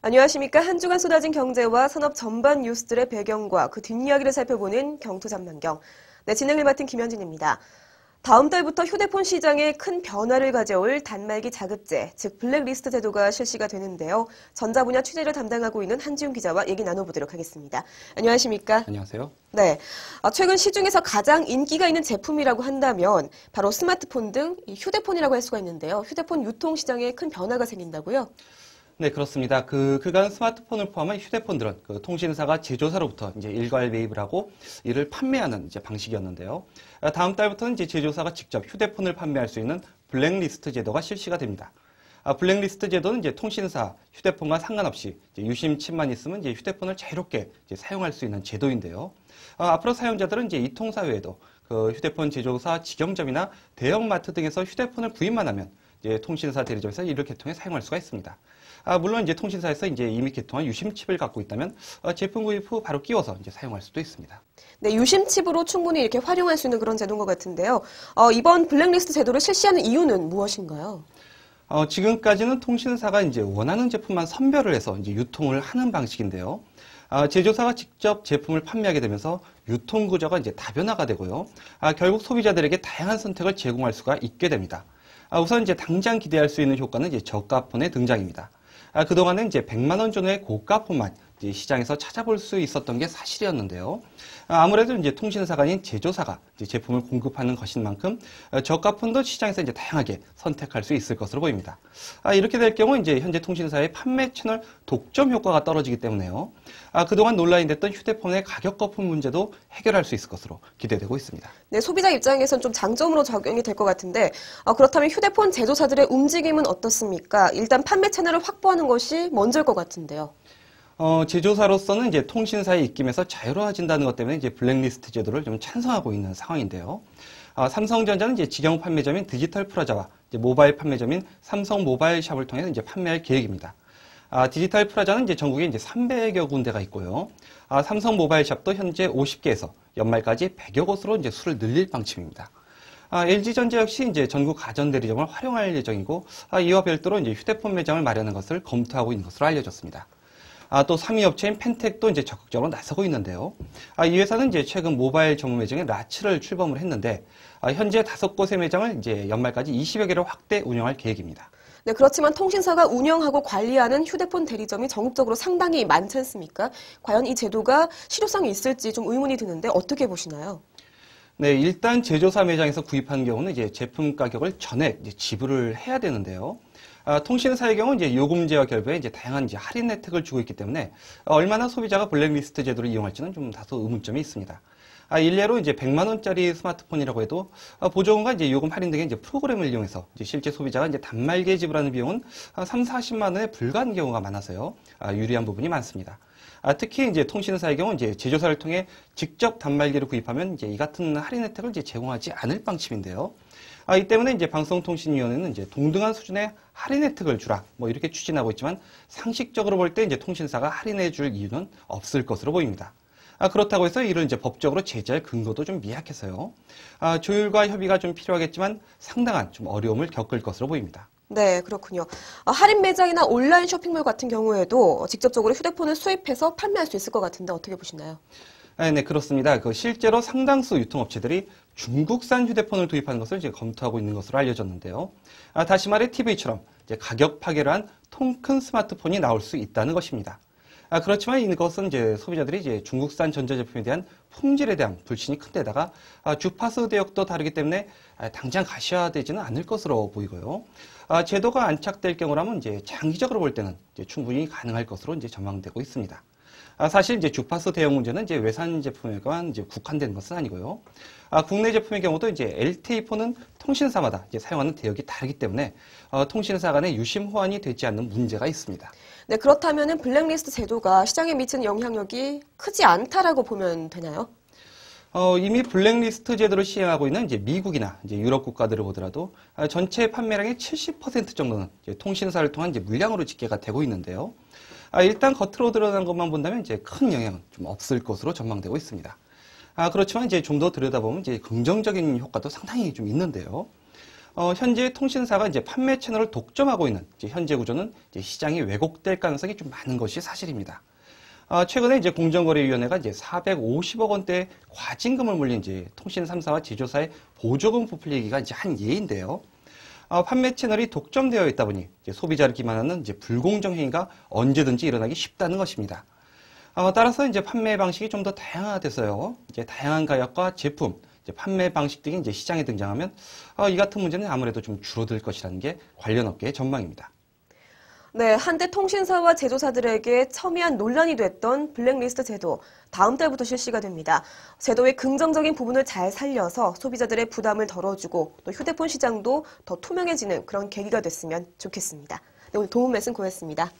안녕하십니까. 한 주간 쏟아진 경제와 산업 전반 뉴스들의 배경과 그 뒷이야기를 살펴보는 경투전망경. 네, 진행을 맡은 김현진입니다. 다음 달부터 휴대폰 시장에 큰 변화를 가져올 단말기 자급제, 즉 블랙리스트 제도가 실시가 되는데요. 전자 분야 취재를 담당하고 있는 한지훈 기자와 얘기 나눠보도록 하겠습니다. 안녕하십니까? 안녕하세요. 네, 최근 시중에서 가장 인기가 있는 제품이라고 한다면 바로 스마트폰 등 휴대폰이라고 할 수가 있는데요. 휴대폰 유통 시장에 큰 변화가 생긴다고요? 네, 그렇습니다. 그간 스마트폰을 포함한 휴대폰들은 통신사가 제조사로부터 이제 일괄 매입을 하고 이를 판매하는 이제 방식이었는데요. 다음 달부터는 이제 제조사가 직접 휴대폰을 판매할 수 있는 블랙리스트 제도가 실시가 됩니다. 블랙리스트 제도는 이제 통신사 휴대폰과 상관없이 이제 유심칩만 있으면 이제 휴대폰을 자유롭게 이제 사용할 수 있는 제도인데요. 앞으로 사용자들은 이제 이 통사 외에도 휴대폰 제조사 직영점이나 대형마트 등에서 휴대폰을 구입만 하면 이제 통신사 대리점에서 이를 개통해 사용할 수가 있습니다. 물론 이제 통신사에서 이제 이미 개통한 유심칩을 갖고 있다면 제품 구입 후 바로 끼워서 이제 사용할 수도 있습니다. 네, 유심칩으로 충분히 이렇게 활용할 수 있는 그런 제도인 것 같은데요. 이번 블랙리스트 제도를 실시하는 이유는 무엇인가요? 지금까지는 통신사가 이제 원하는 제품만 선별을 해서 이제 유통을 하는 방식인데요. 제조사가 직접 제품을 판매하게 되면서 유통 구조가 이제 다변화가 되고요. 결국 소비자들에게 다양한 선택을 제공할 수가 있게 됩니다. 우선 이제 당장 기대할 수 있는 효과는 이제 저가폰의 등장입니다. 그동안은 이제 100만 원 전후의 고가폰만 이제 시장에서 찾아볼 수 있었던 게 사실이었는데요. 아무래도 이제 통신사가 아닌 제조사가 이제 제품을 공급하는 것인 만큼 저가폰도 시장에서 이제 다양하게 선택할 수 있을 것으로 보입니다. 이렇게 될 경우 이제 현재 통신사의 판매 채널 독점 효과가 떨어지기 때문에요. 그동안 논란이 됐던 휴대폰의 가격 거품 문제도 해결할 수 있을 것으로 기대되고 있습니다. 네, 소비자 입장에서는 좀 장점으로 적용이 될 것 같은데 그렇다면 휴대폰 제조사들의 움직임은 어떻습니까? 일단 판매 채널을 확보하는 것이 먼저일 것 같은데요. 제조사로서는 이제 통신사의 입김에서 자유로워진다는 것 때문에 이제 블랙리스트 제도를 좀 찬성하고 있는 상황인데요. 삼성전자는 이제 직영 판매점인 디지털 프라자와 이제 모바일 판매점인 삼성 모바일샵을 통해 이제 판매할 계획입니다. 디지털 프라자는 이제 전국에 이제 300여 군데가 있고요. 삼성 모바일샵도 현재 50개에서 연말까지 100여 곳으로 이제 수를 늘릴 방침입니다. LG전자 역시 이제 전국 가전대리점을 활용할 예정이고, 이와 별도로 이제 휴대폰 매장을 마련하는 것을 검토하고 있는 것으로 알려졌습니다. 또 3위 업체인 펜텍도 이제 적극적으로 나서고 있는데요. 이 회사는 이제 최근 모바일 전문 매장인 라츠를 출범을 했는데, 현재 5곳의 매장을 이제 연말까지 20여 개로 확대 운영할 계획입니다. 네, 그렇지만 통신사가 운영하고 관리하는 휴대폰 대리점이 전국적으로 상당히 많지 않습니까? 과연 이 제도가 실효성이 있을지 좀 의문이 드는데 어떻게 보시나요? 네, 일단 제조사 매장에서 구입하는 경우는 이제 제품 가격을 전액 이제 지불을 해야 되는데요. 통신사의 경우 이제 요금제와 결부에 이제 다양한 이제 할인 혜택을 주고 있기 때문에 얼마나 소비자가 블랙리스트 제도를 이용할지는 좀 다소 의문점이 있습니다. 일례로 이제 100만 원짜리 스마트폰이라고 해도 보조금과 이제 요금 할인 등의 이제 프로그램을 이용해서 이제 실제 소비자가 이제 단말기에 지불하는 비용은 3, 40만 원에 불과한 경우가 많아서요. 유리한 부분이 많습니다. 특히 이제 통신사의 경우 이제 제조사를 통해 직접 단말기를 구입하면 이제 이 같은 할인 혜택을 이제 제공하지 않을 방침인데요. 이 때문에 이제 방송통신위원회는 이제 동등한 수준의 할인 혜택을 주라 뭐 이렇게 추진하고 있지만 상식적으로 볼 때 이제 통신사가 할인해 줄 이유는 없을 것으로 보입니다. 그렇다고 해서 이를 이제 법적으로 제재할 근거도 좀 미약해서요. 조율과 협의가 좀 필요하겠지만 상당한 좀 어려움을 겪을 것으로 보입니다. 네, 그렇군요. 할인 매장이나 온라인 쇼핑몰 같은 경우에도 직접적으로 휴대폰을 수입해서 판매할 수 있을 것 같은데 어떻게 보시나요? 네, 그렇습니다. 실제로 상당수 유통업체들이 중국산 휴대폰을 도입하는 것을 이제 검토하고 있는 것으로 알려졌는데요. 다시 말해 TV처럼 이제 가격 파괴를 한 통 큰 스마트폰이 나올 수 있다는 것입니다. 그렇지만 이것은 이제 소비자들이 이제 중국산 전자제품에 대한 품질에 대한 불신이 큰 데다가 주파수 대역도 다르기 때문에 당장 가시화되지는 않을 것으로 보이고요. 제도가 안착될 경우라면 이제 장기적으로 볼 때는 이제 충분히 가능할 것으로 이제 전망되고 있습니다. 사실 이제 주파수 대역 문제는 이제 외산 제품에만 이제 국한된 것은 아니고요. 국내 제품의 경우도 이제 LTE4는 통신사마다 이제 사용하는 대역이 다르기 때문에 통신사 간의 유심 호환이 되지 않는 문제가 있습니다. 네, 그렇다면은 블랙리스트 제도가 시장에 미치는 영향력이 크지 않다라고 보면 되나요? 이미 블랙리스트 제도를 시행하고 있는 이제 미국이나 이제 유럽 국가들을 보더라도 전체 판매량의 70% 정도는 이제 통신사를 통한 이제 물량으로 집계가 되고 있는데요. 일단 겉으로 드러난 것만 본다면 이제 큰 영향은 좀 없을 것으로 전망되고 있습니다. 그렇지만 이제 좀 더 들여다보면 이제 긍정적인 효과도 상당히 좀 있는데요. 현재 통신사가 이제 판매 채널을 독점하고 있는 이제 현재 구조는 이제 시장이 왜곡될 가능성이 좀 많은 것이 사실입니다. 최근에 이제 공정거래위원회가 이제 450억 원대 과징금을 물린 이제 통신 3사와 제조사의 보조금 부풀 얘기가 이제 한 예인데요. 판매 채널이 독점되어 있다 보니 이제 소비자를 기만하는 이제 불공정 행위가 언제든지 일어나기 쉽다는 것입니다. 따라서 이제 판매 방식이 좀 더 다양화돼서요. 이제 다양한 가격과 제품, 이제 판매 방식 등이 이제 시장에 등장하면 이 같은 문제는 아무래도 좀 줄어들 것이라는 게 관련 업계의 전망입니다. 네, 한때 통신사와 제조사들에게 첨예한 논란이 됐던 블랙리스트 제도, 다음 달부터 실시가 됩니다. 제도의 긍정적인 부분을 잘 살려서 소비자들의 부담을 덜어주고 또 휴대폰 시장도 더 투명해지는 그런 계기가 됐으면 좋겠습니다. 네, 오늘 도움 말씀 고맙습니다.